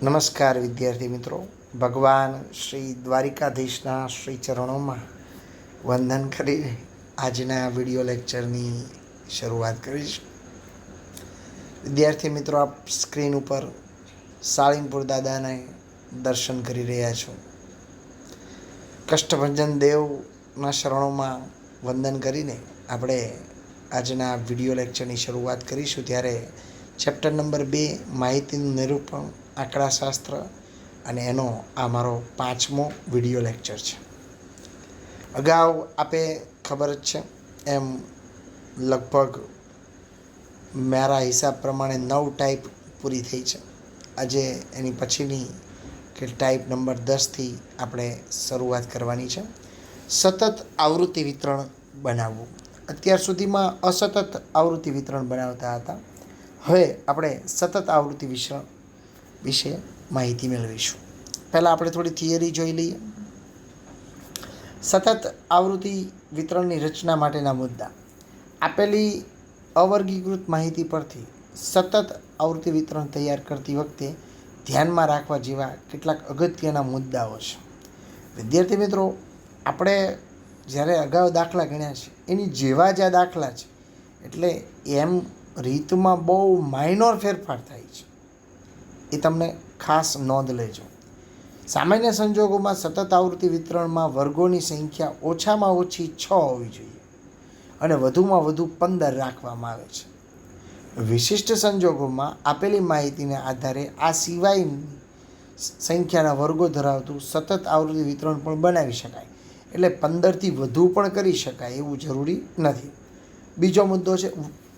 નમસ્કાર વિદ્યાર્થી મિત્રો, ભગવાન શ્રી દ્વારિકાધીશના શ્રી ચરણોમાં વંદન કરી આજના વિડીયો લેક્ચરની શરૂઆત કરીશ. વિદ્યાર્થી મિત્રો, આપ સ્ક્રીન ઉપર સાળીમપુર દાદાને દર્શન કરી રહ્યા છો. કષ્ટભંજન દેવના શરણોમાં વંદન કરીને આપણે આજના વિડીયો લેક્ચરની શરૂઆત કરીશું. ત્યારે ચેપ્ટર નંબર 2 માહિતીનું નિરૂપણ આંકડાશાસ્ત્ર અને એનો આ મારો 5મો વિડીયો લેક્ચર છે. અગાઉ આપે ખબર જ છે એમ લગભગ મારા હિસાબ પ્રમાણે 9 ટાઈપ પૂરી થઈ છે. આજે એની પછીની કે ટાઈપ નંબર 10થી આપણે શરૂઆત કરવાની છે. સતત આવૃત્તિ વિતરણ બનાવવું. અત્યાર સુધીમાં અસતત આવૃત્તિ વિતરણ બનાવતા હતા. હવે આપણે સતત આવૃત્તિ વિશે માહિતી મેળવીશું. પહેલાં આપણે થોડી થિયરી જોઈ લઈએ. સતત આવૃત્તિ વિતરણની રચના માટેના મુદ્દા. આપેલી અવર્ગીકૃત માહિતી પરથી સતત આવૃત્તિ વિતરણ તૈયાર કરતી વખતે ધ્યાનમાં રાખવા જેવા કેટલાક અગત્યના મુદ્દાઓ છે. વિદ્યાર્થી મિત્રો, આપણે જ્યારે અગાઉ દાખલા ગણ્યા છે એની જેવા જ આ દાખલા છે, એટલે એમ રીતમાં બહુ માઇનોર ફેરફાર થાય છે, એ તમને ખાસ નોંધ લેજો. સામાન્ય સંજોગોમાં સતત આવૃત્તિ વિતરણમાં વર્ગોની સંખ્યા ઓછામાં ઓછી 6 હોવી જોઈએ અને વધુમાં વધુ 15 રાખવામાં આવે છે. વિશિષ્ટ સંજોગોમાં આપેલી માહિતીને આધારે આ સિવાયની સંખ્યાના વર્ગો ધરાવતું સતત આવૃત્તિ વિતરણ પણ બનાવી શકાય. એટલે 15થી વધુ પણ કરી શકાય એવું જરૂરી નથી. બીજો મુદ્દો છે,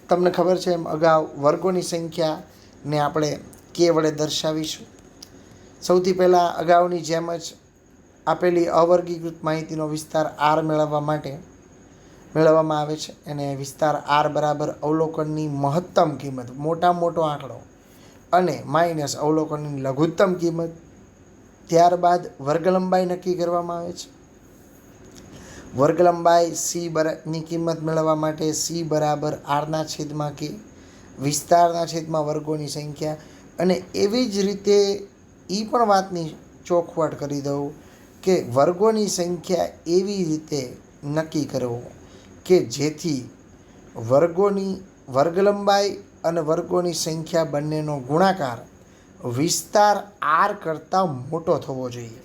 તમને ખબર છે એમ અગાઉ વર્ગોની સંખ્યાને આપણે કે વડે દર્શાવીશું. સૌથી પહેલાં અગાઉની જેમ જ આપેલી અવર્ગીકૃત માહિતીનો વિસ્તાર R મેળવવામાં આવે છે. અને વિસ્તાર R બરાબર અવલોકનની મહત્તમ કિંમત, મોટો આંકડો, અને માઇનસ અવલોકનની લઘુત્તમ કિંમત. ત્યારબાદ વર્ગ લંબાઈ નક્કી કરવામાં આવે છે. વર્ગ લંબાઈ ની કિંમત મેળવવા માટે C બરાબર R/K, વિસ્તારના છેદમાં વર્ગોની સંખ્યા. અને એવી જ રીતે એ પણ વાતની ચોખવટ કરી દઉં કે વર્ગોની સંખ્યા એવી રીતે નક્કી કરવો કે જેથી વર્ગ લંબાઈ અને વર્ગોની સંખ્યા બંનેનો ગુણાકાર વિસ્તાર R કરતાં મોટો થવો જોઈએ.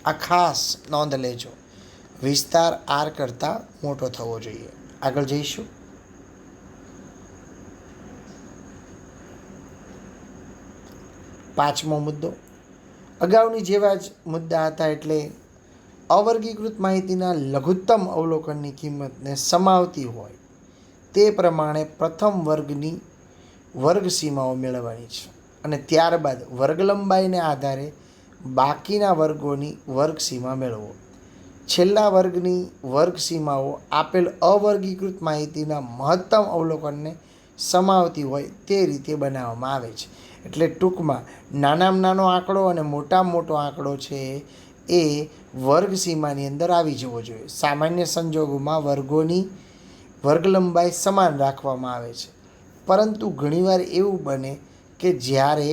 આ ખાસ નોંધ લેજો, વિસ્તાર R કરતાં મોટો થવો જોઈએ. આગળ જઈશું. પાંચમો મુદ્દો અગાઉની જેવા જ મુદ્દા હતા, એટલે અવર્ગીકૃત માહિતીના લઘુત્તમ અવલોકનની કિંમતને સમાવતી હોય તે પ્રમાણે પ્રથમ વર્ગની વર્ગ સીમાઓ મેળવવાની છે. અને ત્યારબાદ વર્ગ લંબાઈને આધારે બાકીના વર્ગોની વર્ગ સીમા મેળવો. છેલ્લા વર્ગની વર્ગ સીમાઓ આપેલ અવર્ગીકૃત માહિતીના મહત્તમ અવલોકનને સમાવતી હોય તે રીતે બનાવવામાં આવે છે. એટલે ટૂંકમાં નાનામાં નાનો આંકડો અને મોટામાં મોટો આંકડો છે એ વર્ગ સીમાની અંદર આવી જવો જોઈએ. સામાન્ય સંજોગોમાં વર્ગોની વર્ગ લંબાઈ સમાન રાખવામાં આવે છે, પરંતુ ઘણીવાર એવું બને કે જ્યારે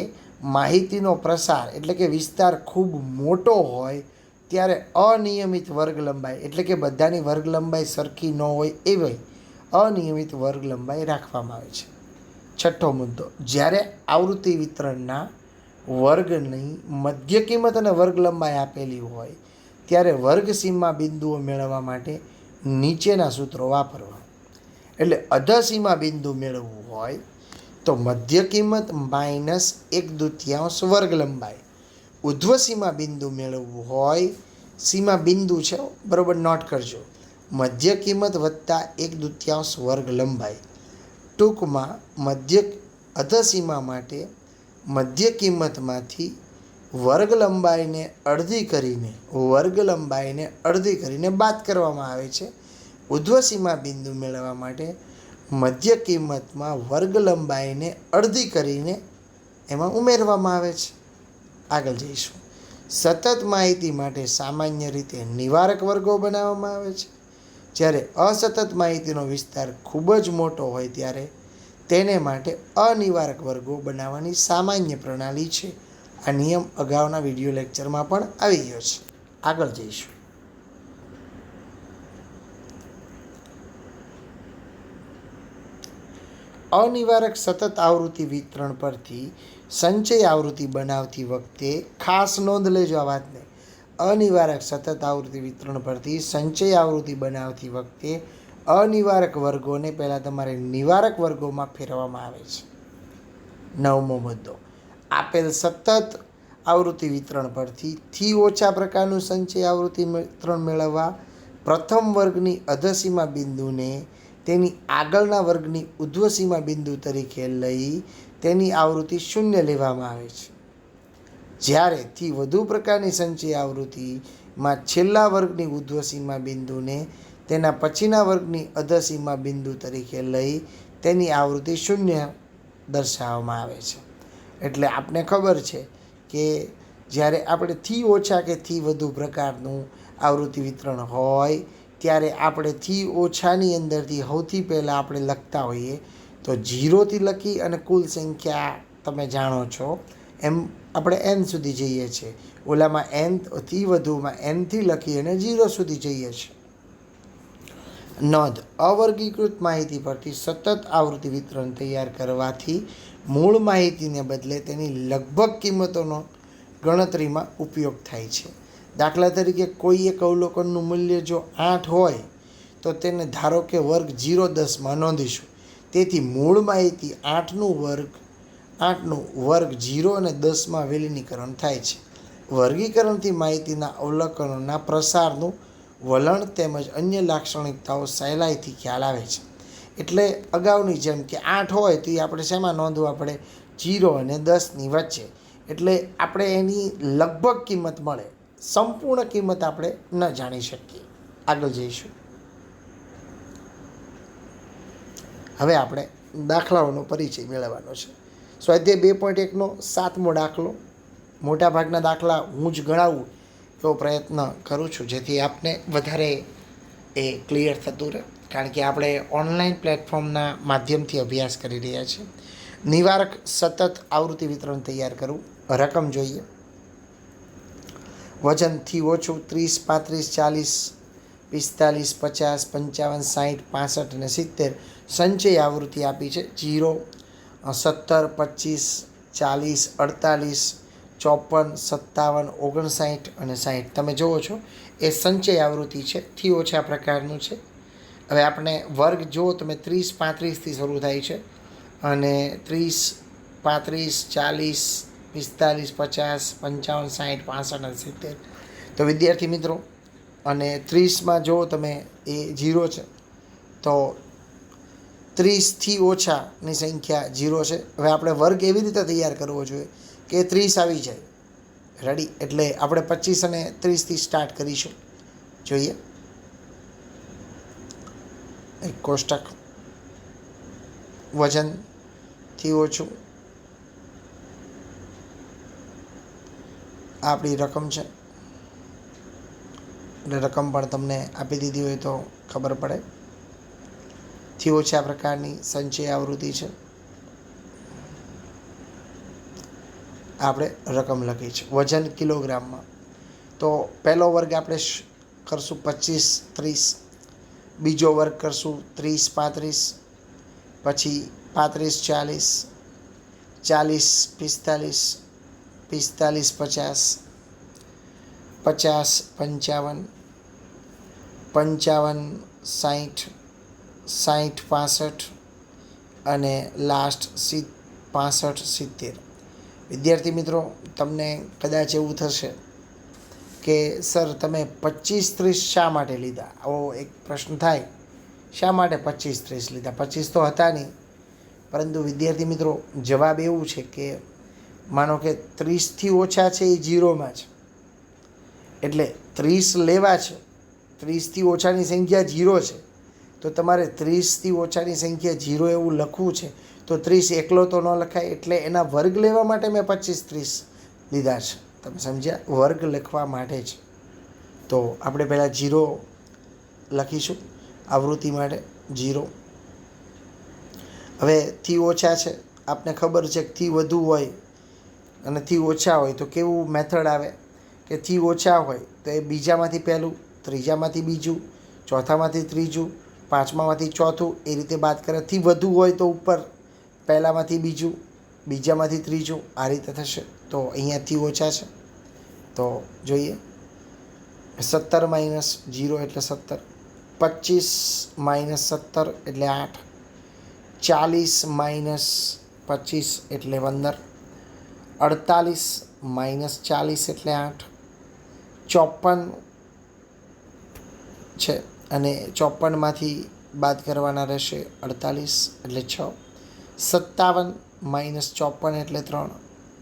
માહિતીનો પ્રસાર એટલે કે વિસ્તાર ખૂબ મોટો હોય ત્યારે અનિયમિત વર્ગ લંબાઈ એટલે કે બધાની વર્ગ લંબાઈ સરખી ન હોય એવી અનિયમિત વર્ગ લંબાઈ રાખવામાં આવે છે. છઠ્ઠો મુદ્દો, જ્યારે આવૃત્તિ વિતરણના વર્ગની મધ્ય કિંમત અને વર્ગ લંબાઈ આપેલી હોય ત્યારે વર્ગ સીમા બિંદુઓ મેળવવા માટે નીચેના સૂત્રો વાપરવા. એટલે અધસીમા બિંદુ મેળવવું હોય તો મધ્ય કિંમત -1/2 વર્ગ લંબાઈ. ઉધ્વસીમા બિંદુ મેળવવું હોય, સીમા બિંદુ છે બરાબર, નોટ કરજો, મધ્ય કિંમત વત્તા 1/2 વર્ગ લંબાઈ. ટૂંકમાં અધસીમા માટે મધ્ય કિંમતમાંથી વર્ગ લંબાઈને અડધી કરીને બાદ કરવામાં આવે છે. ઉધ્વસીમા બિંદુ મેળવવા માટે મધ્ય કિંમતમાં વર્ગ લંબાઈને અડધી કરીને એમાં ઉમેરવામાં આવે છે. આગળ જઈશું. સતત માહિતી માટે સામાન્ય રીતે નિવારક વર્ગો બનાવવામાં આવે છે. જ્યારે અસતત માહિતીનો વિસ્તાર ખૂબ જ મોટો હોય ત્યારે તેને માટે અનિવારક વર્ગો બનાવવાની સામાન્ય પ્રણાલી છે. આ નિયમ અગાઉના વિડીયો લેક્ચરમાં પણ આવી ગયો છે. આગળ જઈશું. અનિવારક સતત આવૃત્તિ વિતરણ પરથી સંચય આવૃત્તિ બનાવતી વખતે ખાસ નોંધ લેજો આ વાતને. અનિવારક સતત આવૃત્તિ વિતરણ પરથી સંચય આવૃત્તિ બનાવતી વખતે અનિવારક વર્ગોને પહેલાં તમારે નિવારક વર્ગોમાં ફેરવવામાં આવે છે. 9મો મુદ્દો, આપેલ સતત આવૃત્તિ વિતરણ પરથી થી ઓછા પ્રકારનું સંચય આવૃત્તિ વિતરણ મેળવવા પ્રથમ વર્ગની અધસીમા બિંદુને તેની આગળના વર્ગની ઉધ્વસીમા બિંદુ તરીકે લઈ તેની આવૃત્તિ 0 લેવામાં આવે છે. જ્યારે થી વધુ પ્રકારની સંચય આવૃત્તિમાં છેલ્લા વર્ગની ઉધ્વસીમા બિંદુને તેના પછીના વર્ગની અધસીમા બિંદુ તરીકે લઈ તેની આવૃત્તિ 0 દર્શાવવામાં આવે છે. એટલે આપણે ખબર છે કે જ્યારે આપણે થી ઓછા કે થી વધુ પ્રકારનું આવૃત્તિ વિતરણ હોય ત્યારે આપણે થી ઓછાની અંદરથી સૌથી પહેલાં આપણે લખતા હોઈએ તો 0થી લખી અને કુલ સંખ્યા તમે જાણો છો એમ આપણે n સુધી જઈએ છીએ. ઓલામાં n થી વધુમાં nથી લખી અને 0 સુધી જઈએ છીએ. નોંધ, અવર્ગીકૃત માહિતી પરથી સતત આવૃત્તિ વિતરણ તૈયાર કરવાથી મૂળ માહિતીને બદલે તેની લગભગ કિંમતોનો ગણતરીમાં ઉપયોગ થાય છે. દાખલા તરીકે કોઈ એક અવલોકનનું મૂલ્ય જો 8 હોય તો તેને ધારો કે વર્ગ 0-10માં નોંધીશું. તેથી મૂળ માહિતી 8નું વર્ગ 0 અને 10માં વિલીનીકરણ થાય છે. વર્ગીકરણથી માહિતીના અવલોકનોના પ્રસારનું વલણ તેમજ અન્ય લાક્ષણિકતાઓ સહેલાઈથી ખ્યાલ આવે છે. એટલે અગાઉની જેમ કે 8 હોય તો એ આપણે શેમાં નોંધવા પડે? 0 અને 10ની વચ્ચે. એટલે આપણે એની લગભગ કિંમત મળે, સંપૂર્ણ કિંમત આપણે ન જાણી શકીએ. આગળ જઈશું. હવે આપણે દાખલાઓનો પરિચય મેળવવાનો છે. સ્વાધ્યાય 2.1નો 7મો દાખલો. મોટાભાગના દાખલા હું જ ગણાવું એવો પ્રયત્ન કરું છું જેથી આપને વધારે એ ક્લિયર થતું રહે, કારણ કે આપણે ઓનલાઈન પ્લેટફોર્મના માધ્યમથી અભ્યાસ કરી રહ્યા છીએ. નિવારક સતત આવૃત્તિ વિતરણ તૈયાર કરવું. રકમ જોઈએ. વજનથી ઓછું 30, 35, 40, 45, 50, 55, 60, 65 અને 70 સંચય આવૃત્તિ આપી છે. 0, 17, 25, 40, 48, 54, 57, 59 અને 60 તમે જુઓ છો એ સંચય આવૃત્તિ છે. થી ઓછા પ્રકારનું છે. હવે આપણે વર્ગ જુઓ તમે 30, 35થી શરૂ થાય છે અને 30, 35, 40, 45, 50, 55, 60, 65 અને 70. તો વિદ્યાર્થી મિત્રો, અને 30માં જુઓ તમે એ 0 છે તો 30થી ઓછાની સંખ્યા 0 છે. હવે આપણે વર્ગ એવી રીતે તૈયાર કરવો જોઈએ કે 30 આવી જાય. રેડી? એટલે આપણે 25 અને 30થી સ્ટાર્ટ કરીશું. જોઈએ એક કોષ્ટક. વજનથી ઓછું આપણી રકમ છે, એટલે રકમ પણ તમને આપી દીધી હોય તો ખબર પડે. થી ઓછા પ્રકારની સંચય આવૃત્તિ છે. આપણે રકમ લખી છે વજન કિલોગ્રામમાં. તો પહેલો વર્ગ આપણે કરશું 25, 30, બીજો વર્ગ કરશું 30, 35, પછી 35, 40, 40, 45, 45, 50, 50, 55, 60, 60, 65 અને લાસ્ટ 65, 70. વિદ્યાર્થી મિત્રો, તમને કદાચ એવું થશે કે સર તમે 25, 30 શા માટે લીધા? આવો એક પ્રશ્ન થાય. શા માટે 25, 30 લીધા? 25 તો હતા નહીં. પરંતુ વિદ્યાર્થી મિત્રો, જવાબ એવું છે કે માનો કે 30થી ઓછા છે એ 0માં છે, એટલે 30 લેવા છે. 30થી ઓછાની સંખ્યા 0 છે તો તમારે 30થી ઓછાની સંખ્યા 0 એવું લખવું છે તો 30 એકલો તો ન લખાય, એટલે એના વર્ગ લેવા માટે મેં 25, 30 લીધા છે. તમે સમજ્યા? વર્ગ લખવા માટે જ. તો આપણે પહેલાં 0 લખીશું આવૃત્તિ માટે. 0. હવે થી ઓછા છે, આપને ખબર છે કે થી વધુ હોય અને થી ઓછા હોય તો કેવું મેથડ આવે કે થી ઓછા હોય તો એ બીજામાંથી પહેલું, ત્રીજામાંથી બીજું, ચોથામાંથી ત્રીજું, પાંચમામાંથી ચોથું, એ રીતે બાદ કરે. થી વધુ હોય તો ઉપર પહેલાંમાંથી બીજું, બીજામાંથી ત્રીજું, આ રીતે થશે. તો અહીંયાથી ઓછા છે તો જોઈએ. 17 - 0 એટલે 17, 25 - 17 એટલે 8, 40 - 25 એટલે 15, 48 - 40 એટલે 8, 54 છે અને 54માંથી બાદ કરવાના રહેશે 48 એટલે 6, 57 - 54 એટલે 3,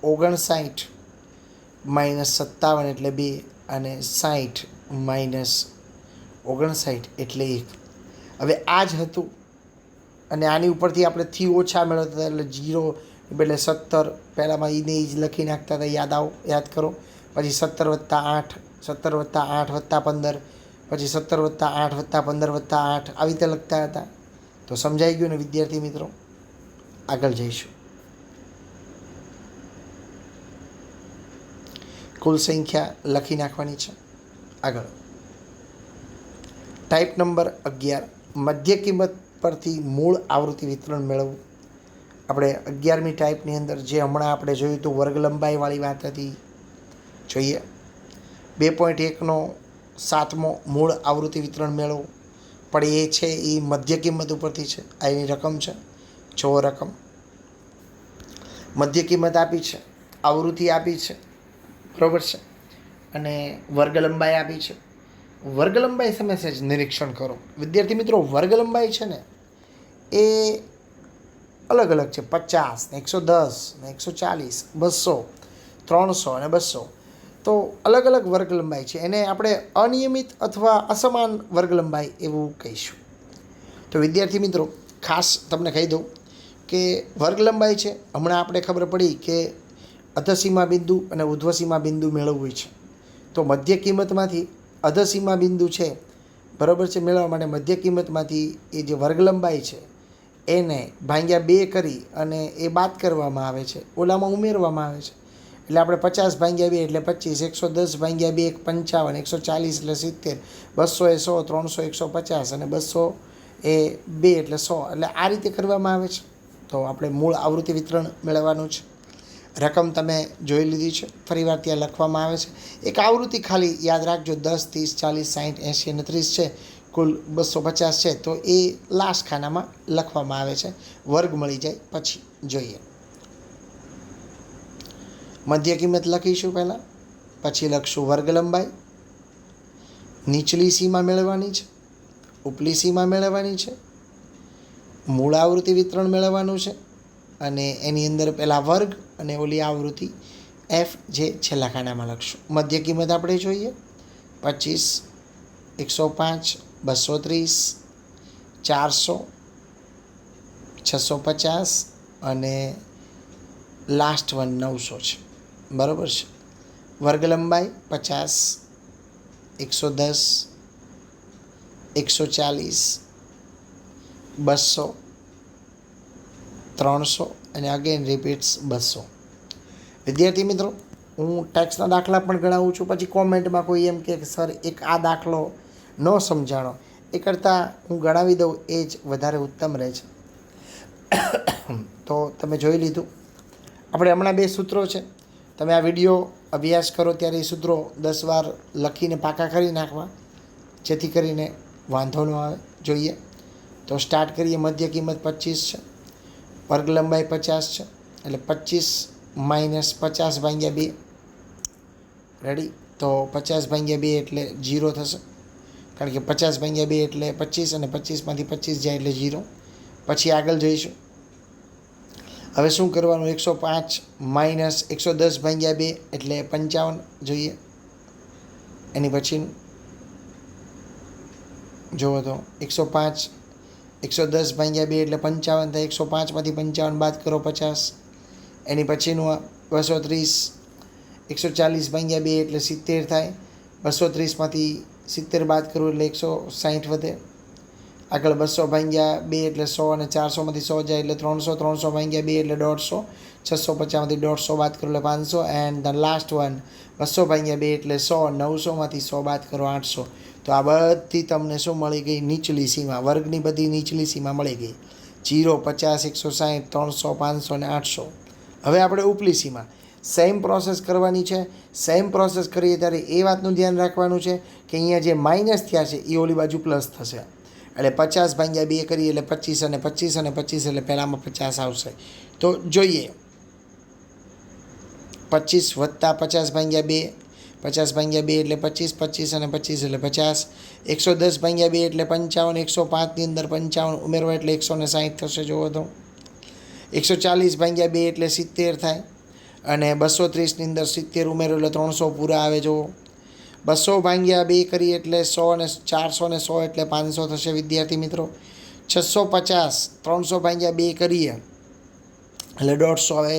59 - 57 એટલે 2 અને 60 - 59 એટલે 1. હવે આ જ હતું અને આની ઉપરથી આપણે થી ઓછા મેળવતા હતા એટલે 0 એટલે 17 પહેલાંમાં એને જ લખી નાખતા હતા. યાદ કરો. પછી 17 + 8, 17 + 8 + 15, પછી 17 + 8 + 15 + 8 આવી રીતે લખતા હતા. તો સમજાઈ ગયું ને વિદ્યાર્થી મિત્રો? આગળ જઈશું. કુલ સંખ્યા લખી નાખવાની છે. આગળ ટાઈપ નંબર 11, મધ્ય કિંમત પરથી મૂળ આવૃત્તિ વિતરણ મેળવવું. આપણે 11મી ટાઈપની અંદર જે હમણાં આપણે જોયું હતું વર્ગ લંબાઈવાળી વાત હતી, જોઈએ. 2.1નો 7મો મૂળ આવૃત્તિ વિતરણ મેળવવું. પણ એ છે એ મધ્ય કિંમત ઉપરથી છે. આ એની રકમ છે. જો રકમ મધ્ય કિંમત આપી છે, આવૃત્તિ આપી છે, બરાબર છે, અને વર્ગ લંબાઈ આપી છે. વર્ગ લંબાઈ સમસ્યા જ નિરીક્ષણ કરો. વિદ્યાર્થી મિત્રો, વર્ગ લંબાઈ છે ને એ અલગ અલગ છે. 50 ને 110 ને 140, 200, 300 અને 200. તો અલગ અલગ વર્ગ લંબાઈ છે. એને આપણે અનિયમિત અથવા અસમાન વર્ગ લંબાઈ એવું કહીશું. તો વિદ્યાર્થી મિત્રો, ખાસ તમને કહી દઉં કે વર્ગ લંબાઈ છે, હમણાં આપણે ખબર પડી કે અધસીમા બિંદુ અને ઉધ્વસીમા બિંદુ મેળવવું છે. તો મધ્ય કિંમતમાંથી અધસીમા બિંદુ છે, બરાબર છે, મેળવવા માટે મધ્ય કિંમતમાંથી એ જે વર્ગ લંબાઈ છે એને ભાગ્યા 2 કરી અને એ બાદ કરવામાં આવે છે, ઓલામાં ઉમેરવામાં આવે છે. એટલે આપણે 50 ભાગ્યા 2 એટલે 25, 110 ભાગ્યા 2 55, 140 એટલે 70, 200 એ 100, 300 150 અને 200 એ 2 એટલે 100. એટલે આ રીતે કરવામાં આવે છે. તો આપણે મૂળ આવૃત્તિ વિતરણ મેળવવાનું છે. રકમ તમે જોઈ લીધી છે, ફરીવાર ત્યાં લખવામાં આવે છે. એક આવૃત્તિ ખાલી યાદ રાખજો, 10, 30, 40, 60, 80 અને 30 છે, કુલ 250 છે. તો એ લાસ્ટ ખાનામાં લખવામાં આવે છે. વર્ગ મળી જાય પછી જોઈએ. મધ્ય કિંમત લખીશું પહેલાં, પછી લખશું વર્ગ લંબાઈ. નીચલી સીમા મેળવવાની છે, ઉપલી સીમા મેળવવાની છે, મૂળ આવૃત્તિ વિતરણ મેળવવાનું છે અને એની અંદર પહેલાં વર્ગ અને ઓલી આવૃત્તિ એફ જે છેલ્લા ખાનામાં લખશું. મધ્ય કિંમત આપણે જોઈએ 25, 105, 230, 400, 650 અને લાસ્ટ વન 900 છે, બરાબર છે. વર્ગ લંબાઈ 50, 110, 140, 200, 300 અને અગેન રિપીટ્સ 200. વિદ્યાર્થી મિત્રો, હું ટેક્સના દાખલા પણ ગણાવું છું. પછી કોમેન્ટમાં કોઈ એમ કે સર એક આ દાખલો ન સમજાણો, એ કરતાં હું ગણાવી દઉં એ જ વધારે ઉત્તમ રહે છે. તો તમે જોઈ લીધું. આપણે હમણાં 2 સૂત્રો છે, તમે આ વિડીયો અભ્યાસ કરો ત્યારે એ સૂત્રો 10 વાર લખીને પાકા કરી નાખવા, જેથી કરીને વાંધો ન આવે. જોઈએ તો સ્ટાર્ટ કરીએ. મધ્ય કિંમત 25 છે, વર્ગ લંબાઈ 50 છે, એટલે 25 - 50 ભાગ્યા 2. રેડી? તો 50 ભાગ્યા 2 એટલે 0 થશે, કારણ કે 50 ભાગ્યા 2 એટલે 25 અને 25માંથી 25 જાય એટલે 0. પછી આગળ જઈશું. હવે શું કરવાનું? 105 - 110 ભાગ્યા 2 એટલે 55. જોઈએ એની પછીનું જુઓ તો 105 110 ભાગ્યા 2 એટલે 55 થાય. 105માંથી 55 બાદ કરો 50. એની પછીનું 230 140 ભાગ્યા 2 એટલે 70 થાય. 230માંથી 70 બાદ કરવું એટલે 160 વધે. આગળ 200 ભાગ્યા 2 એટલે 100 અને 400માંથી 100 જાય એટલે 300, 300 ભાગ્યા 2 એટલે 150, 650માંથી 150 બાદ કરો એટલે 500 એન્ડ ધ લાસ્ટ વન 200 ભાગ્યા 2 એટલે 100, 900માંથી 100 બાદ કરો 800. તો આ બધી તમને શું મળી ગઈ? નીચલી સીમા. વર્ગની બધી નીચલી સીમા મળી ગઈ. 0, 50, 160, 300, 500 અને 800. હવે આપણે ઉપલી સીમા સેમ પ્રોસેસ કરવાની છે. સેમ પ્રોસેસ કરીએ ત્યારે એ વાતનું ધ્યાન રાખવાનું છે કે અહીંયા જે માઇનસ થયા છે એ ઓલી બાજુ પ્લસ થશે. એટલે 50 ભાગ્યા 2 કરીએ એટલે 25 અને 25 અને 25 એટલે પહેલાંમાં 50 આવશે. તો જોઈએ 25 વત્તા 50 ભાગ્યા 2, 50 ભાગ્યા 2 એટલે 25, 25 અને 25 એટલે 50, 110 ભાગ્યા 2 એટલે 55, 105ની અંદર 55 ઉમેરવા એટલે 160 થશે. જુઓ તો 140 ભાગ્યા 2 એટલે 70 થાય અને 230ની અંદર 70 ઉમેરો એટલે 300 પૂરા આવે. જુઓ 200 ભાગ્યા 2 કરીએ એટલે 100 અને 400 ને 100 એટલે 500 થશે વિદ્યાર્થી મિત્રો. 650 300 ભાગ્યા 2 કરીએ એટલે 150 આવે.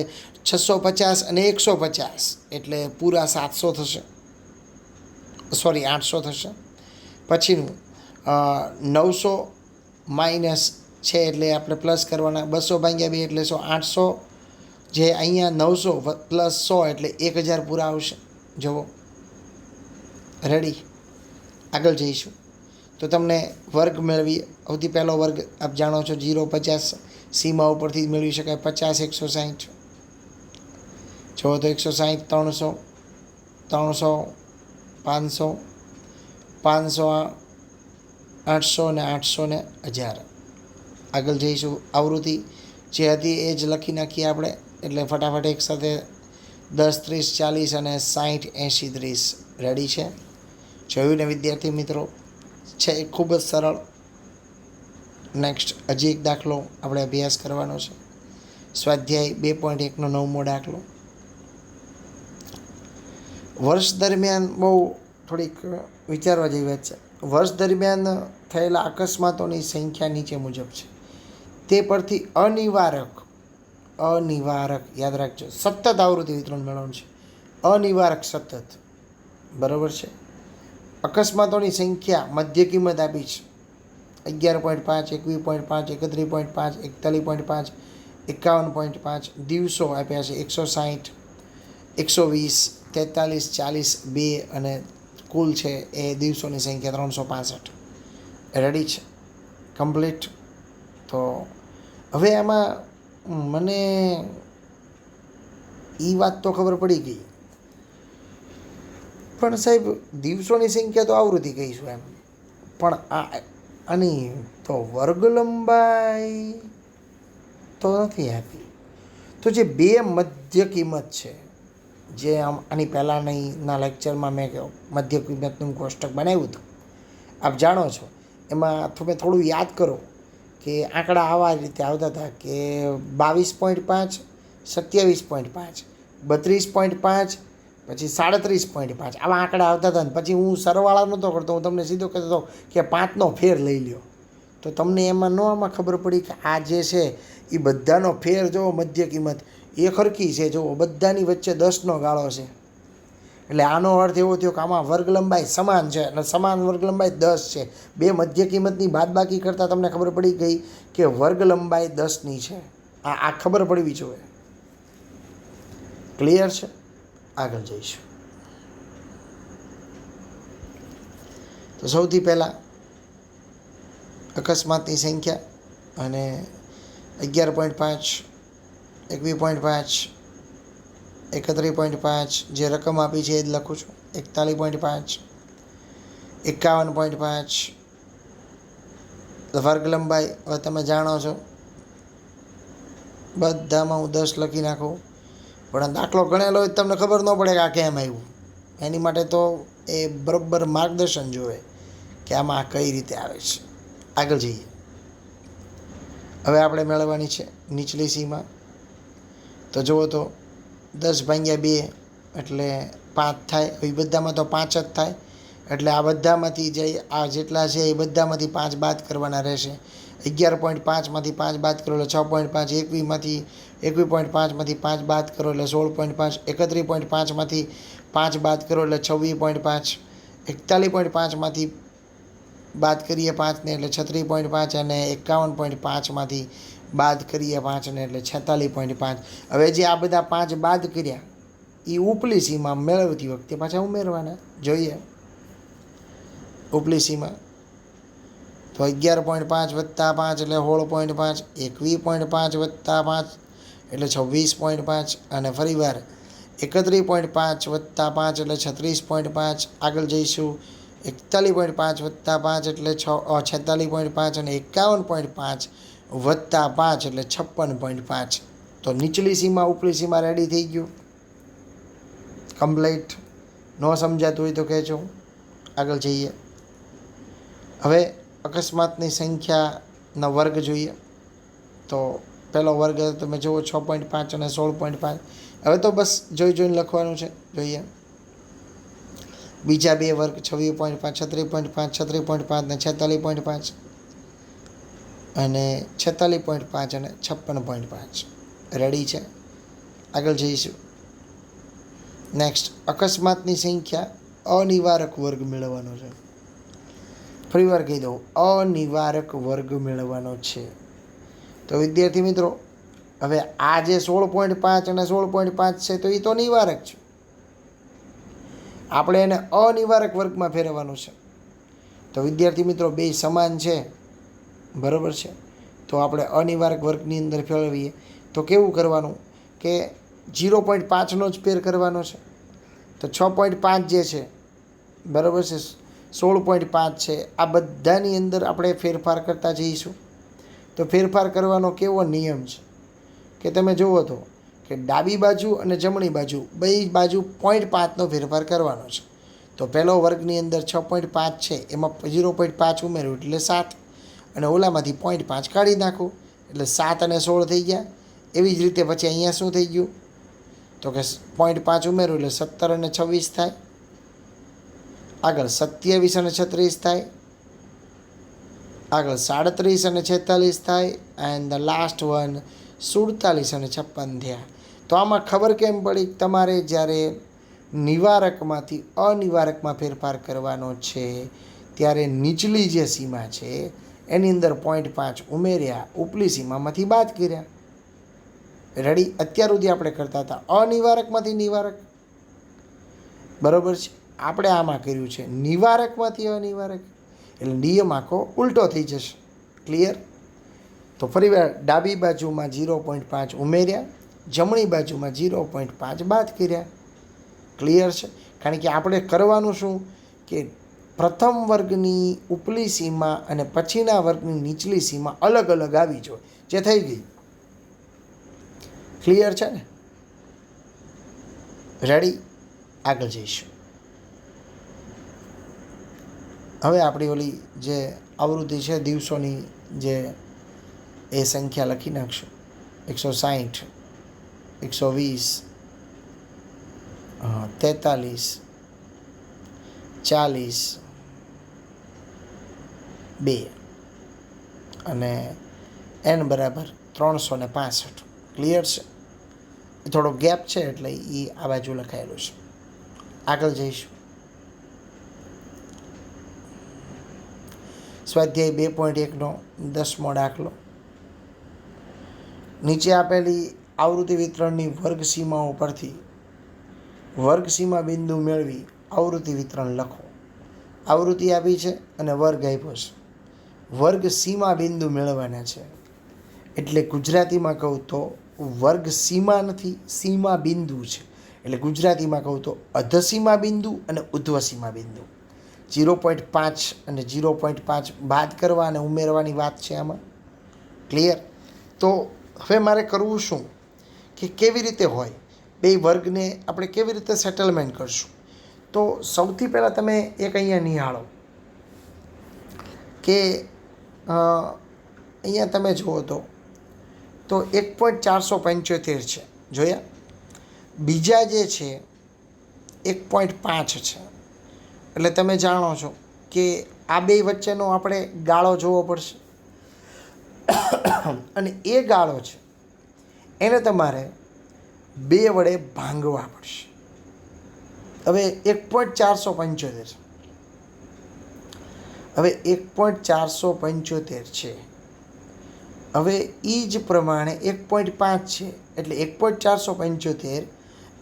650 અને 150 એટલે પૂરા 700 થશે, સોરી 800 થશે. પછીનું 900 માઇનસ છે એટલે આપણે પ્લસ કરવાના. 200 ભાગ્યા 2 એટલે 100, 800 જે અહીંયા 900 પ્લસ 100 એટલે 1000 પૂરા આવશે. જુઓ રેડી. આગળ જઈશું તો તમને વર્ગ મેળવીએ. સૌથી પહેલો વર્ગ આપ જાણો છો 0, 50 સીમા ઉપરથી મેળવી શકાય. 50, 160 જુઓ તો 160, 300, 300, 500, 500, 800 ને 800 ને 1000. આગળ જઈશું આવૃત્તિ જે હતી એ જ લખી નાખીએ આપણે. એટલે ફટાફટ એકસાથે 10, 30, 40 અને 60, 80, 30 રેડી છે. જોયું ને વિદ્યાર્થી મિત્રો? છે એ ખૂબ જ સરળ. નેક્સ્ટ હજી એક દાખલો આપણે અભ્યાસ કરવાનો છે. સ્વાધ્યાય 2.1નો 9મો દાખલો. વર્ષ દરમિયાન બહુ થોડીક વિચારવા જેવી વાત છે. વર્ષ દરમિયાન થયેલા અકસ્માતોની સંખ્યા નીચે મુજબ છે. તે પરથી અનિવારક યાદ રાખજો, સતત આવૃત્તિ વિતરણ મેળવવાનું છે. અનિવારક સતત બરાબર છે. અકસ્માતોની સંખ્યા મધ્ય કિંમત આપી છે 11.5, 21.5, 31.5, 41.5, 51.5. દિવસો આપ્યા છે 160, 120, 43, 40, 2 અને કુલ છે એ દિવસોની સંખ્યા 365. રેડી છે? કમ્પ્લીટ. તો હવે આમાં મને એ વાત તો ખબર પડી ગઈ, પણ સાહેબ દિવસોની સંખ્યા તો આવૃત્તિ કહીશું એમ, પણ આની તો વર્ગ લંબાઈ તો નથી આપી. તો જે બે મધ્ય કિંમત છે, જે આની પહેલાંના લેક્ચરમાં મેં મધ્ય કિંમતનું કોષ્ટક બનાવ્યું હતું, આપ જાણો છો, એમાં તમે થોડું યાદ કરો કે આંકડા આવા રીતે આવતા હતા કે 22.5, 27.5, 32.5, પછી 37.5 આવા આંકડા આવતા હતા. ને પછી હું સરવાળા નહોતો કરતો, હું તમને સીધો કહેતો હતો કે 5નો ફેર લઈ લ્યો. તો તમને એમાં ન આમાં ખબર પડી કે આ જે છે એ બધાનો ફેર જુઓ, મધ્ય કિંમત એ ખરકી છે. જુઓ બધાની વચ્ચે 10નો ગાળો છે. એટલે આનો અર્થ એવો થયો કે આમાં વર્ગ લંબાઈ સમાન છે અને સમાન વર્ગ લંબાઈ 10 છે. બે મધ્ય કિંમતની બાદબાકી કરતાં તમને ખબર પડી ગઈ કે વર્ગ લંબાઈ 10ની છે. આ ખબર પડવી જોઈએ. ક્લિયર છે? આગળ જઈશું. તો સૌથી પહેલાં અકસ્માતની સંખ્યા અને 11.5, 21.5, 31.5 જે રકમ આપી છે એ જ લખું છું. 41.5, 51.5 વર્ગ લંબાઈ હવે તમે જાણો છો, બધામાં હું 10 લખી નાખું. પણ દાખલો ગણેલો હોય તમને ખબર ન પડે કે આ કેમ આવ્યું. એની માટે તો એ બરાબર માર્ગદર્શન જોઈએ કે આમાં આ કઈ રીતે આવે છે. આગળ જઈએ. હવે આપણે મેળવવાની છે નીચલી સીમા. તો જુઓ તો 10/2 એટલે 5 થાય. એ બધામાં તો 5 જ થાય. એટલે આ બધામાંથી જે આ જેટલા છે એ બધામાંથી 5 બાદ કરવાના રહેશે. 11.5માંથી 5 બાદ કરો એટલે 6.5, 21માંથી 21.5માંથી 5 બાદ કરો એટલે 16.5, 31.5માંથી 5 બાદ કરો એટલે 26.5, 41.5માંથી બાદ કરીએ 5ને એટલે 36.5 અને 51.5માંથી બાદ કરીએ 5ને એટલે 46.5. હવે જે આ બધા 5 બાદ કર્યા એ ઉપલી સીમા મેળવતી વખતે પાછા ઉમેરવાના. જોઈએ ઉપલી સીમા તો 11.5 વત્તા 5 એટલે 16.5, 21.5 વત્તા 5 એટલે 26.5 અને ફરીવાર 31.5 વત્તા 5 એટલે 36.5. આગળ જઈશું 41.5 વત્તા 5 એટલે 46.5 અને 51.5 વત્તા 5 એટલે 56.5. તો નીચલી સીમા ઉપલી સીમા રેડી થઈ ગયું, કમ્પ્લીટ. ન સમજાતું હોય તો કહેજો. આગળ જઈએ. હવે અકસ્માતની સંખ્યાના વર્ગ જોઈએ. તો પહેલો વર્ગ તમે જુઓ 6.5 અને 16.5. હવે તો બસ જોઈને લખવાનું છે. જોઈએ બીજા બે વર્ગ 26.5, 36.5, 36.5 ને 46.5 અને 46.5 અને 56.5. રેડી છે. આગળ જઈશું. નેક્સ્ટ, અકસ્માતની સંખ્યા અનિવારક વર્ગ મેળવવાનો છે. ફરી વાર કહી દઉં, અનિવારક વર્ગ મેળવવાનો છે. તો વિદ્યાર્થી મિત્રો, હવે આ જે 16.5 અને 16.5 છે તો એ તો નિવારક છે. આપણે એને અનિવારક વર્ગમાં ફેરવવાનું છે. તો વિદ્યાર્થી મિત્રો, બે સમાન છે, બરાબર છે. તો આપણે અનિવારક વર્ગની અંદર ફેરવીએ તો કેવું કરવાનું કે 0.5નો જ ફેર કરવાનો છે. તો 6.5 જે છે, બરાબર છે, 16.5 છે, આ બધાની અંદર આપણે ફેરફાર કરતા જઈશું. તો ફેરફાર કરવાનો કેવો નિયમ છે કે તમે જુઓ તો કે ડાબી બાજુ અને જમણી બાજુ બે બાજુ 0.5નો ફેરફાર કરવાનો છે. તો પહેલો વર્ગની અંદર 6.5 છે, એમાં 0.5 ઉમેર્યું એટલે 7 અને ઓલામાંથી 0.5 કાઢી નાખું એટલે 7 અને 16 થઈ ગયા. એવી જ રીતે પછી અહીંયા શું થઈ ગયું તો કે 0.5 ઉમેર્યું એટલે 17 અને 26 થાય. આગળ 27 અને 36 થાય. આગળ 37 અને 46 થાય. એન્ડ ધ લાસ્ટ વન 47 અને 56 થયા. તો આમાં ખબર કેમ પડી? તમારે જ્યારે નિવારકમાંથી અનિવારકમાં ફેરફાર કરવાનો છે ત્યારે નીચલી જે સીમા છે એની અંદર 0.5 ઉમેર્યા, ઉપલી સીમામાંથી બાદ કર્યા. રેડી? અત્યાર સુધી આપણે કરતા હતા અનિવારકમાંથી નિવારક, બરાબર છે. આપણે આમાં કર્યું છે નિવારકમાંથી અનિવારક, એટલે નિયમ આખો ઉલટો થઈ જશે. ક્લિયર? તો ફરી વાર ડાબી બાજુમાં 0.5 ઉમેર્યા, જમણી બાજુમાં 0.5 બાદ કર્યા. ક્લિયર છે? કારણ કે આપણે કરવાનું શું કે પ્રથમ વર્ગની ઉપલી સીમા અને પછીના વર્ગની નીચલી સીમા અલગ અલગ આવી જોઈએ, જે થઈ ગઈ. ક્લિયર છે ને? રેડી? આગળ જઈશું. હવે આપણી ઓલી જે આવૃત્તિ છે દિવસોની, જે એ સંખ્યા લખી નાખશું. 160, 120, 43, 40, 2 અને n બરાબર 365. ક્લિયર છે? એ થોડો ગેપ છે એટલે એ આ બાજુ લખાયેલું છે. આગળ જઈશું. સ્વાધ્યાય 2.1નો 10મો દાખલો. નીચે આપેલી આવૃત્તિ વિતરણની વર્ગ સીમાઓ પરથી વર્ગ સીમા બિંદુ મેળવી આવૃત્તિ વિતરણ લખો. આવૃત્તિ આપી છે અને વર્ગ આપ્યો છે. વર્ગ સીમા બિંદુ મેળવવાના છે. એટલે ગુજરાતીમાં કહું તો વર્ગ સીમા નથી, સીમા બિંદુ છે. એટલે ગુજરાતીમાં કહું તો અધસીમા બિંદુ અને ઉધ્વસીમા બિંદુ. 0.5 અને 0.5 બાદ કરવા અને ઉમેરવાની વાત છે આમાં. ક્લિયર? તો હવે મારે કરવું શું કે કેવી રીતે હોય બે વર્ગને આપણે કેવી રીતે સેટલમેન્ટ કરશું? તો સૌથી પહેલાં તમે એક અહીંયા નિહાળો કે અહીંયા તમે જુઓ તો 1.475 છે. જોયા? બીજા જે છે 1.5 છે. એટલે તમે જાણો છો કે આ બે વચ્ચેનો આપણે ગાળો જોવો પડશે અને એ ગાળો છે એને તમારે 2 વડે ભાંગવા પડશે. હવે 1.475 છે. હવે 1.475 છે. હવે એ જ પ્રમાણે 1.5 છે, એટલે 1.475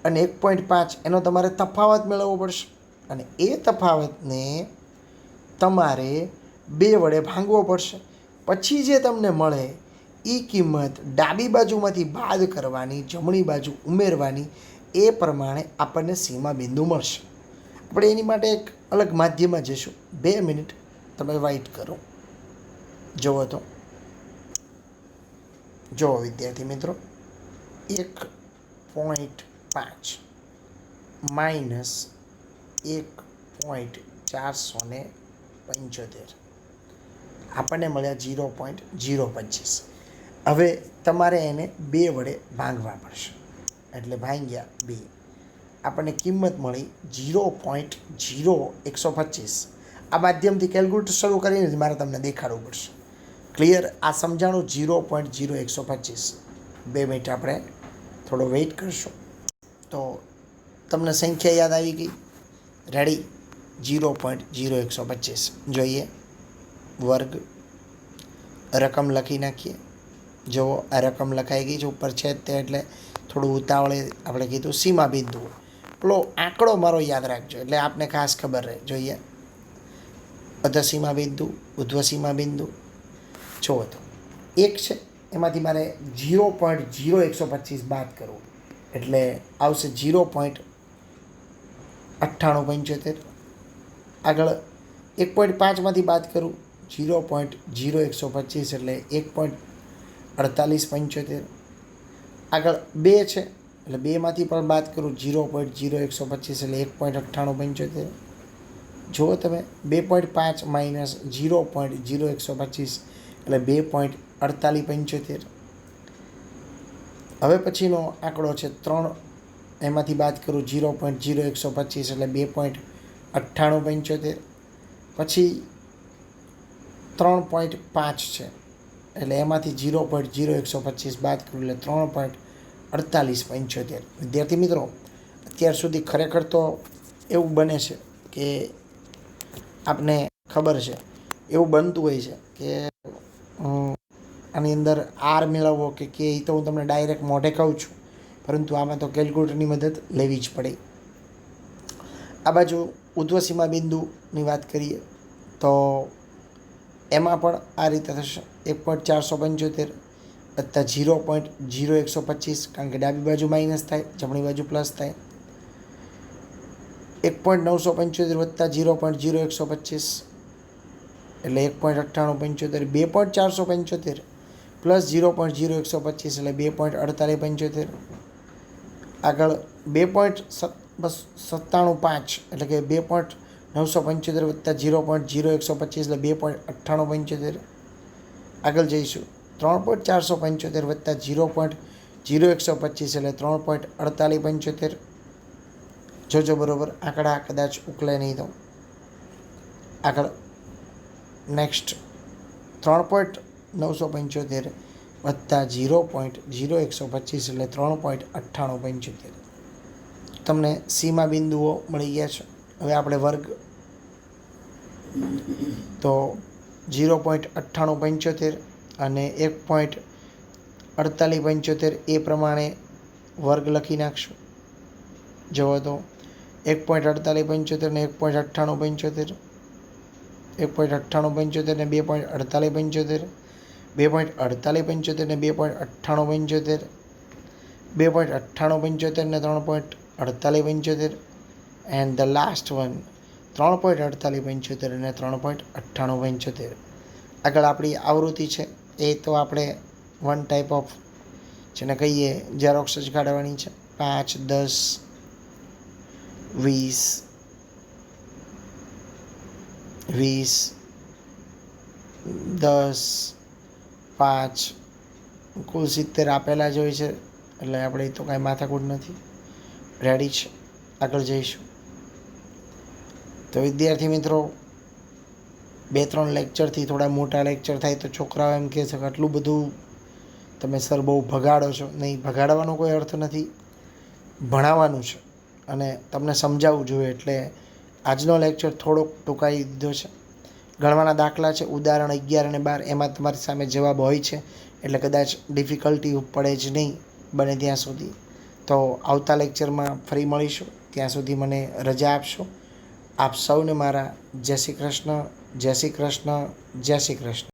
અને 1.5 એનો તમારે તફાવત મેળવવો પડશે, અને એ તફાવતને તમારે 2 વડે ભાંગવો પડશે. પછી જે તમને મળે એ કિંમત ડાબી બાજુમાંથી બાદ કરવાની, જમણી બાજુ ઉમેરવાની, એ પ્રમાણે આપણને સીમા બિંદુ મળશે. આપણે એની માટે એક અલગ માધ્યમમાં જઈશું. 2 મિનિટ તમે વાઇટ કરો. જુઓ તો, જુઓ વિદ્યાર્થી મિત્રો, 1.5 માઇનસ 1.475 આપણને મળ્યા 0.025. હવે તમારે એને 2 વડે ભાંગવા પડશે, એટલે ભાંગ્યા 2. આપણને કિંમત મળી 0.0125. આ માધ્યમથી કેલ્ક્યુલેટર શરૂ કરીને મારે તમને દેખાડવું પડશે. ક્લિયર? આ સમજાણું 0.0125. 2 મિનિટ આપણે થોડો વેઇટ કરશું તો તમને સંખ્યા યાદ આવી ગઈ. રેડી? 0.0125. જોઈએ, વર્ગ રકમ લખી નાખીએ. જુઓ, આ રકમ લખાઈ ગઈ છે, ઉપર છે તે, એટલે થોડું ઉતાવળે આપણે કીધું સીમા બિંદુ. પેલો આંકડો મારો યાદ રાખજો, એટલે આપને ખાસ ખબર રહે. જોઈએ, અધસીમા બિંદુ, ઉધ્વસીમા બિંદુ. જુઓ તો 1 છે, એમાંથી મારે 0.0125 બાદ કરવું, એટલે આવશે 0.9875. આગળ 1.5માંથી બાદ કરું, 0.0125 એટલે 1.4875. આગળ 2 છે, એટલે 2માંથી પણ બાદ કરું, 0.0125 એટલે 1.9875. જુઓ તમે, 2.5 માઇનસ 0.0125 એટલે 2.4875. હવે પછીનો આંકડો છે 3, એમાંથી બાદ કરું 0.0125 એટલે 2.9875. પછી 3.5 છે, એટલે એમાંથી 0.0125 બાદ કરું એટલે 3.4875. વિદ્યાર્થી મિત્રો, અત્યાર સુધી ખરેખર તો એવું બને છે કે આપને ખબર છે, એવું બનતું હોય છે કે આની અંદર આર મેળવવો કે એ તો હું તમને ડાયરેક્ટ મોઢે કહું છું, પરંતુ આમાં તો કેલ્ક્યુલેટરની મદદ લેવી જ પડે. આ બાજુ ઉધ્વસીમા બિંદુની વાત કરીએ તો એમાં પણ આ રીતે થશે. 1.475 વત્તા 0.0125, કારણ કે ડાબી બાજુ માઇનસ થાય, જમણી બાજુ પ્લસ થાય. 1.975 વત્તા 0.0125 એટલે 1.9875. 2.475 પ્લસ 0.0125 એટલે 2.4875. આગળ 2.975 એટલે કે 2.975 વત્તા 0.0125 એટલે 2.9875. આગળ જઈશું, 3.475 વત્તા 0.0125 એટલે 3.4875. જોજો બરાબર, આંકડા કદાચ ઉકલે નહીં તો. આગળ નેક્સ્ટ 3.975 વત્તા 0.0125 એટલે 3.9875. તમને સીમા બિંદુઓ મળી ગયા છે. હવે આપણે વર્ગ તો 0.9875 અને 1.4875 એ પ્રમાણે વર્ગ લખી નાખશું. જુઓ તો 1.4875 ને 1.9875, 1.9875 ને 2.4875, 2.4875 ને 2.9875, 2.9875 ને 3.4875, એન્ડ ધ લાસ્ટ વન 3.4875 અને 3.9875. આગળ આપણી આવૃત્તિ છે, એ તો આપણે વન ટાઈપ ઓફ જેને કહીએ ઝેરોક્સ જ કાઢવાની છે. 5, 10, 20, 10, 5, કુલ 70 આપેલા જ હોય છે, એટલે આપણે તો કાંઈ માથાકૂટ નથી. રેડી છે, આગળ જઈશું. તો વિદ્યાર્થી મિત્રો, 2-3 લેક્ચરથી થોડા મોટા લેક્ચર થાય તો છોકરાઓ એમ કહે છે કે આટલું બધું તમે સર બહુ ભગાડો છો. નહીં, ભગાડવાનો કોઈ અર્થ નથી, ભણાવવાનું છે અને તમને સમજાવવું જોઈએ. એટલે આજનો લેક્ચર થોડોક ટૂંકાવી દીધો છે. ગણવાના દાખલા છે, ઉદાહરણ 11 અને 12, એમાં તમારી સામે જવાબ હોય છે, એટલે કદાચ ડિફિકલ્ટી પડે જ નહીં બને ત્યાં સુધી. તો આવતા લેક્ચરમાં ફરી મળીશું. ત્યાં સુધી મને રજા આપશો. આપ સૌને મારા જય શ્રી કૃષ્ણ, જય શ્રી કૃષ્ણ, જય શ્રી કૃષ્ણ.